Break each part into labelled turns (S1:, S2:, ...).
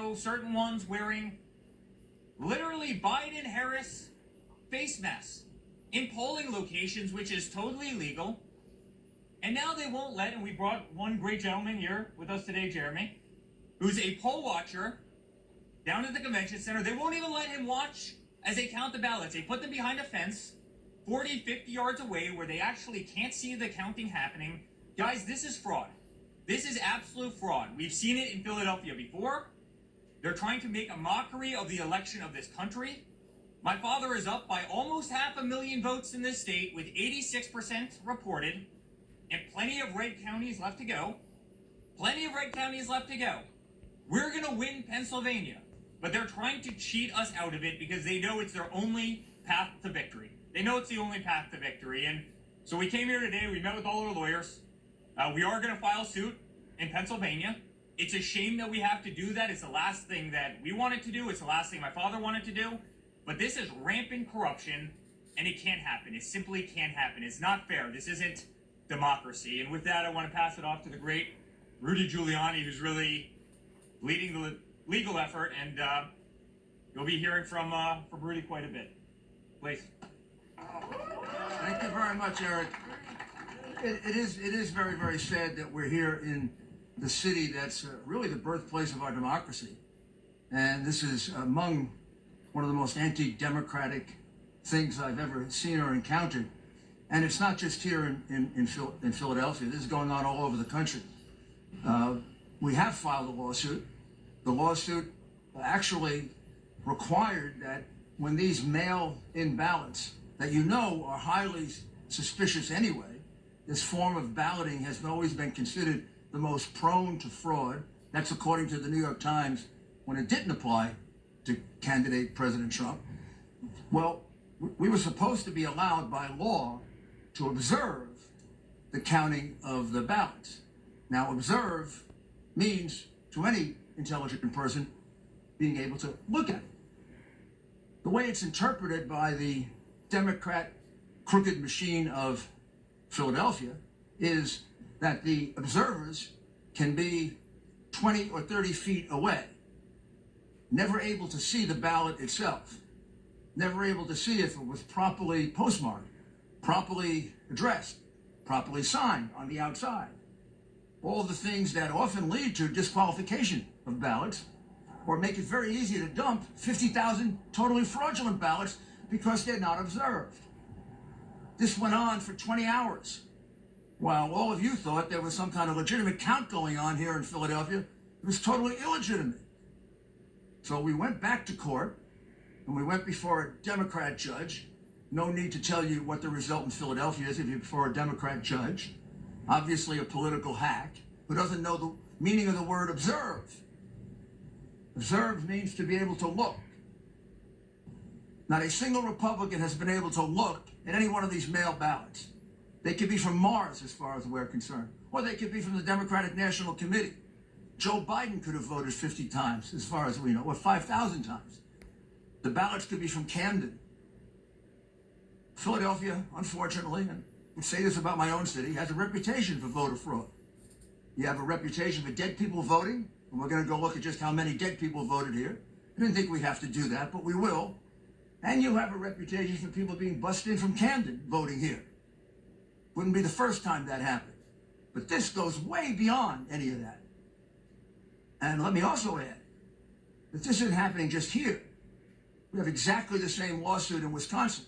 S1: show certain ones wearing literally Biden-Harris face masks in polling locations, which is totally illegal. And now they won't let, and we brought one great gentleman here with us today, Jeremy, who's a poll watcher down at the convention center. They won't even let him watch as they count the ballots. They put them behind a fence 40, 50 yards away where they actually can't see the counting happening. Guys, this is fraud. This is absolute fraud. We've seen it in Philadelphia before. They're trying to make a mockery of the election of this country. My father is up by almost 500,000 votes in this state with 86% reported and plenty of red counties left to go. Plenty of red counties left to go. We're going to win Pennsylvania, but they're trying to cheat us out of it because they know it's their only path to victory. They know it's the only path to victory. And so we came here today. We met with all our lawyers. We are going to file suit in Pennsylvania. It's a shame that we have to do that. It's the last thing that we wanted to do. It's the last thing my father wanted to do. But this is rampant corruption, and it can't happen. It simply can't happen. It's not fair. This isn't democracy. And with that, I want to pass it off to the great Rudy Giuliani, who's really leading the legal effort. And you'll be hearing from Rudy quite a bit. Please.
S2: Thank you very much, Eric. It is very, very sad that we're here in the city that's really the birthplace of our democracy. And this is among one of the most anti-democratic things I've ever seen or encountered. And it's not just here in Philadelphia. This is going on all over the country. We have filed a lawsuit. The lawsuit actually required that when these mail-in ballots that you know are highly suspicious anyway, this form of balloting has always been considered the most prone to fraud. That's according to the New York Times when it didn't apply to candidate President Trump. Well, we were supposed to be allowed by law to observe the counting of the ballots. Now, observe means to any intelligent person being able to look at it. The way it's interpreted by the Democrat crooked machine of Philadelphia is that the observers can be 20 or 30 feet away, never able to see the ballot itself, never able to see if it was properly postmarked, properly addressed, properly signed on the outside. All the things that often lead to disqualification of ballots or make it very easy to dump 50,000 totally fraudulent ballots because they're not observed. This went on for 20 hours. While all of you thought there was some kind of legitimate count going on here in Philadelphia, it was totally illegitimate. So we went back to court, and we went before a Democrat judge. No need to tell you what the result in Philadelphia is if you're before a Democrat judge. Obviously a political hack who doesn't know the meaning of the word observe. Observe means to be able to look. Not a single Republican has been able to look at any one of these mail ballots. They could be from Mars, as far as we're concerned, or they could be from the Democratic National Committee. Joe Biden could have voted 50 times, as far as we know, or 5,000 times. The ballots could be from Camden. Philadelphia, unfortunately, and I would say this about my own city, has a reputation for voter fraud. You have a reputation for dead people voting, and we're going to go look at just how many dead people voted here. I didn't think we have to do that, but we will. And you have a reputation for people being bussed in from Camden voting here. Wouldn't be the first time that happened. But this goes way beyond any of that. And let me also add that this isn't happening just here. We have exactly the same lawsuit in Wisconsin,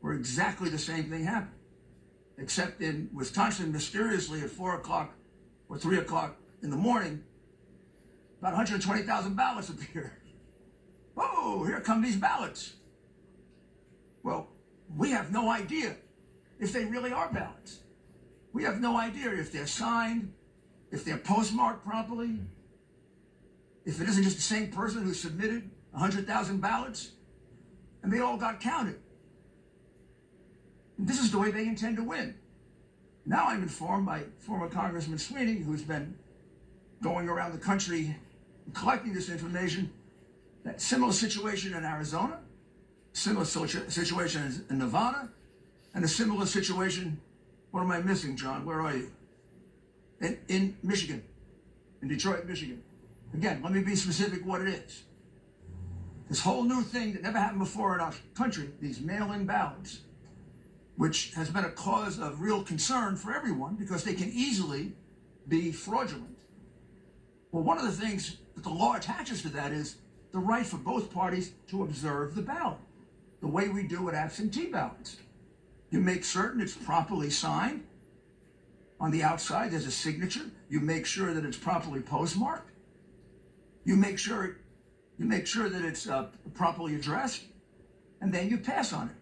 S2: where exactly the same thing happened. Except in Wisconsin, mysteriously at 4 o'clock or 3 o'clock in the morning, about 120,000 ballots appeared. Oh, here come these ballots. Well, we have no idea if they really are ballots. We have no idea if they're signed, if they're postmarked properly, if it isn't just the same person who submitted 100,000 ballots, and they all got counted. And this is the way they intend to win. Now I'm informed by former Congressman Sweeney, who's been going around the country and collecting this information, that similar situation in Arizona, similar situation in Nevada, and a similar situation, what am I missing, John? Where are you? In Michigan, in Detroit, Michigan. Again, let me be specific what it is. This whole new thing that never happened before in our country, these mail-in ballots, which has been a cause of real concern for everyone because they can easily be fraudulent. Well, one of the things that the law attaches to that is the right for both parties to observe the ballot, the way we do with absentee ballots. You make certain it's properly signed. On the outside, there's a signature. You make sure that it's properly postmarked. You make sure that it's properly addressed, and then you pass on it.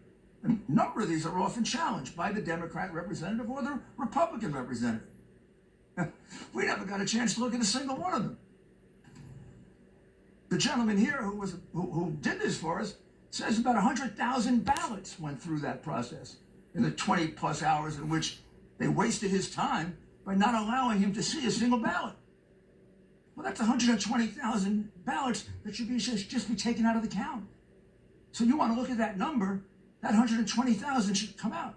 S2: A number of these are often challenged by the Democrat representative or the Republican representative. We never got a chance to look at a single one of them. The gentleman here who did this for us says about 100,000 ballots went through that process in the 20 plus hours in which they wasted his time by not allowing him to see a single ballot. Well, that's 120,000 ballots that should be just be taken out of the count. So you want to look at that number, that 120,000 should come out.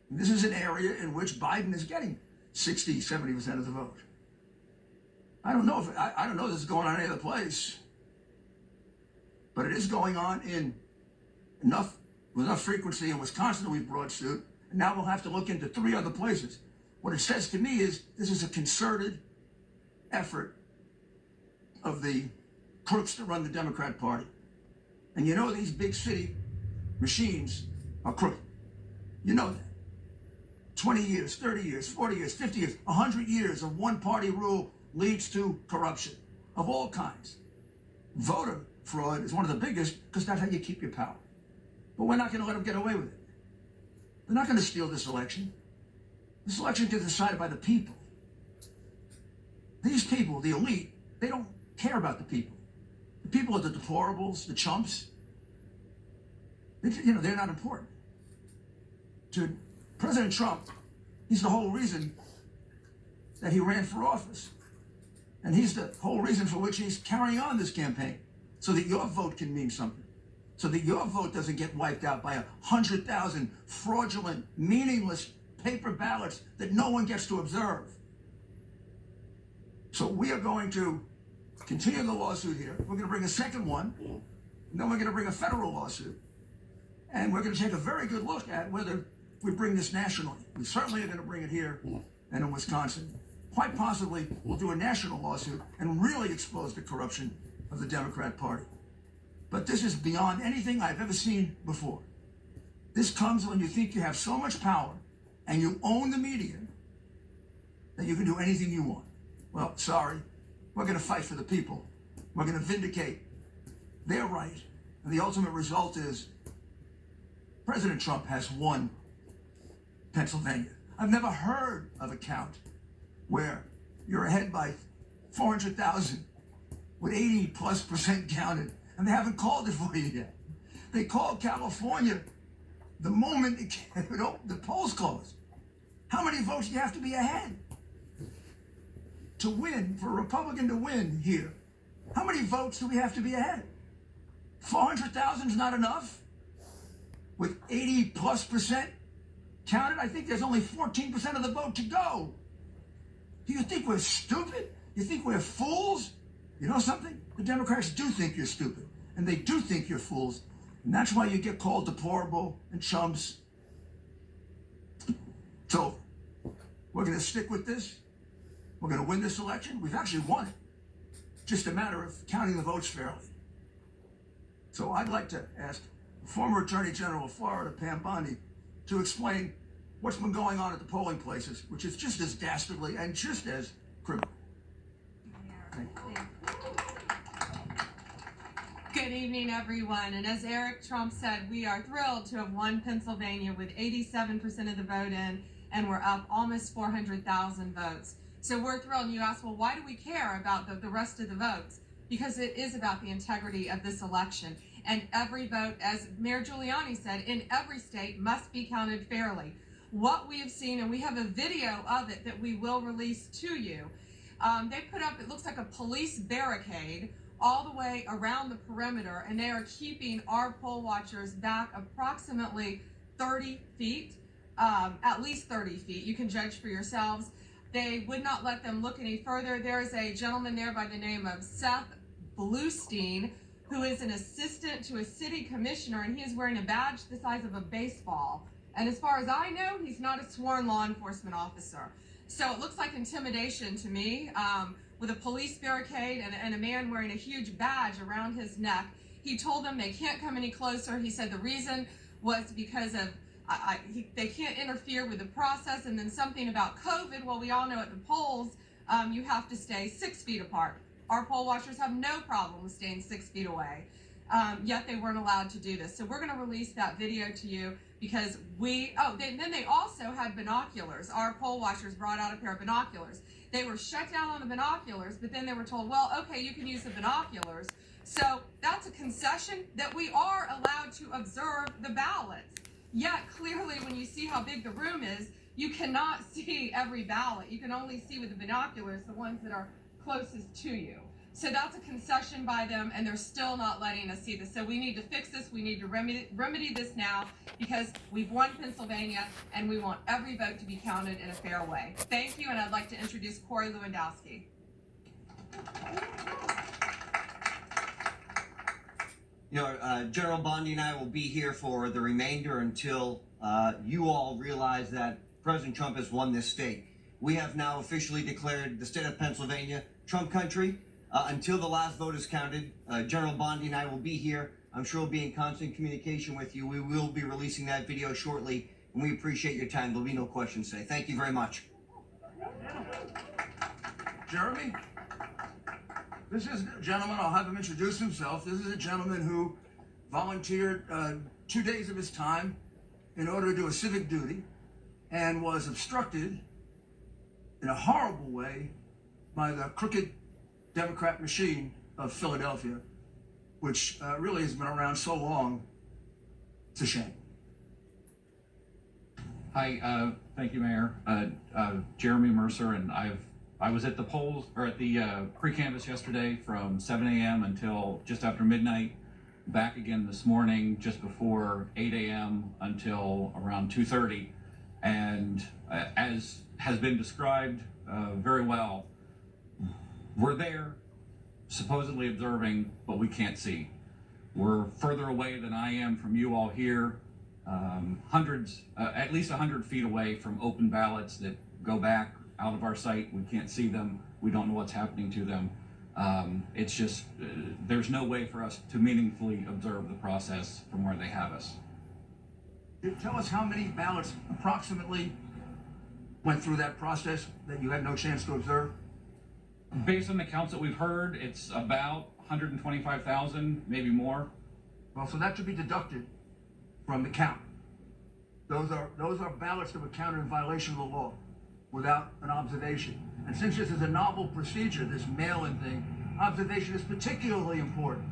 S2: And this is an area in which Biden is getting 60, 70% of the vote. I don't know if this is going on any other place, but it is going on with enough frequency in Wisconsin that we've brought suit, and now we'll have to look into 3 other places. What it says to me is this is a concerted effort of the crooks that run the Democrat Party. And you know these big city machines are crooked. You know that. 20 years, 30 years, 40 years, 50 years, 100 years of one-party rule leads to corruption of all kinds. Voter fraud is one of the biggest because that's how you keep your power. But we're not going to let them get away with it. They're not going to steal this election. This election is decided by the people. These people, the elite, they don't care about the people. The people are the deplorables, the chumps. They're not important. To President Trump, he's the whole reason that he ran for office. And he's the whole reason for which he's carrying on this campaign, so that your vote can mean something. So that your vote doesn't get wiped out by 100,000 fraudulent, meaningless paper ballots that no one gets to observe. So we are going to continue the lawsuit here. We're going to bring a second one. And then we're going to bring a federal lawsuit. And we're going to take a very good look at whether we bring this nationally. We certainly are going to bring it here and in Wisconsin. Quite possibly, we'll do a national lawsuit and really expose the corruption of the Democrat Party. But this is beyond anything I've ever seen before. This comes when you think you have so much power and you own the media that you can do anything you want. Well, sorry, we're going to fight for the people. We're going to vindicate their right. And the ultimate result is President Trump has won Pennsylvania. I've never heard of a count where you're ahead by 400,000 with 80+% counted, and they haven't called it for you yet. They called California the moment the polls closed. How many votes do you have to be ahead to win, for a Republican to win here? How many votes do we have to be ahead? 400,000 is not enough? With 80+% counted, I think there's only 14% of the vote to go. Do you think we're stupid? You think we're fools? You know something? The Democrats do think you're stupid, and they do think you're fools, and that's why you get called deplorable and chumps. So we're going to stick with this. We're going to win this election. We've actually won it. Just a matter of counting the votes fairly. So I'd like to ask former Attorney General of Florida, Pam Bondi, to explain what's been going on at the polling places, which is just as dastardly and just as criminal.
S3: Good evening, everyone. And as Eric Trump said, we are thrilled to have won Pennsylvania with 87% of the vote in, and we're up almost 400,000 votes. So we're thrilled. And you ask, well, why do we care about the rest of the votes? Because it is about the integrity of this election. And every vote, as Mayor Giuliani said, in every state must be counted fairly. What we have seen, and we have a video of it that we will release to you, they put up, it looks like a police barricade all the way around the perimeter, and they are keeping our poll watchers back approximately 30 feet, at least 30 feet. You can judge for yourselves. They would not let them look any further. There's a gentleman there by the name of Seth Bluestein, who is an assistant to a city commissioner, and he is wearing a badge the size of a baseball. And as far as I know, he's not a sworn law enforcement officer. So it looks like intimidation to me, with a police barricade and a man wearing a huge badge around his neck. He told them they can't come any closer. He said the reason was because of they can't interfere with the process, and then something about COVID. Well, we all know at the polls, you have to stay 6 feet apart. Our poll watchers have no problem with staying 6 feet away, yet they weren't allowed to do this. So we're going to release that video to you because then they also had binoculars. Our poll watchers brought out a pair of binoculars. They were shut down on the binoculars, but then they were told, well, okay, you can use the binoculars. So that's a concession that we are allowed to observe the ballots. Yet clearly when you see how big the room is, you cannot see every ballot. You can only see with the binoculars the ones that are closest to you. So that's a concession by them, and they're still not letting us see this. So we need to fix this. We need to remedy this now because we've won Pennsylvania, and we want every vote to be counted in a fair way. Thank you, and I'd like to introduce Corey Lewandowski.
S4: General Bondi and I will be here for the remainder until you all realize that President Trump has won this state. We have now officially declared the state of Pennsylvania Trump country. Until the last vote is counted, General Bondi and I will be here. I'm sure we'll be in constant communication with you. We will be releasing that video shortly, and we appreciate your time. There'll be no questions today. Thank you very much.
S2: Jeremy? This is a gentleman, I'll have him introduce himself. This is a gentleman who volunteered 2 days of his time in order to do a civic duty and was obstructed in a horrible way by the crooked Democrat machine of Philadelphia, which really has been around so long, it's a shame.
S5: Hi, thank you, Mayor. Jeremy Mercer, and I was at the polls, or at the pre-canvass yesterday from 7 a.m. until just after midnight, back again this morning just before 8 a.m. until around 2:30. And as has been described very well, we're there, supposedly observing, but we can't see. We're further away than I am from you all here, at least 100 feet away from open ballots that go back out of our sight. We can't see them. We don't know what's happening to them. It's just, there's no way for us to meaningfully observe the process from where they have us.
S2: Tell us how many ballots approximately went through that process that you had no chance to observe?
S5: Based on the counts that we've heard, it's about 125,000, maybe more.
S2: Well, so that should be deducted from the count. Those are ballots that were counted in violation of the law without an observation. And since this is a novel procedure, this mail-in thing, observation is particularly important.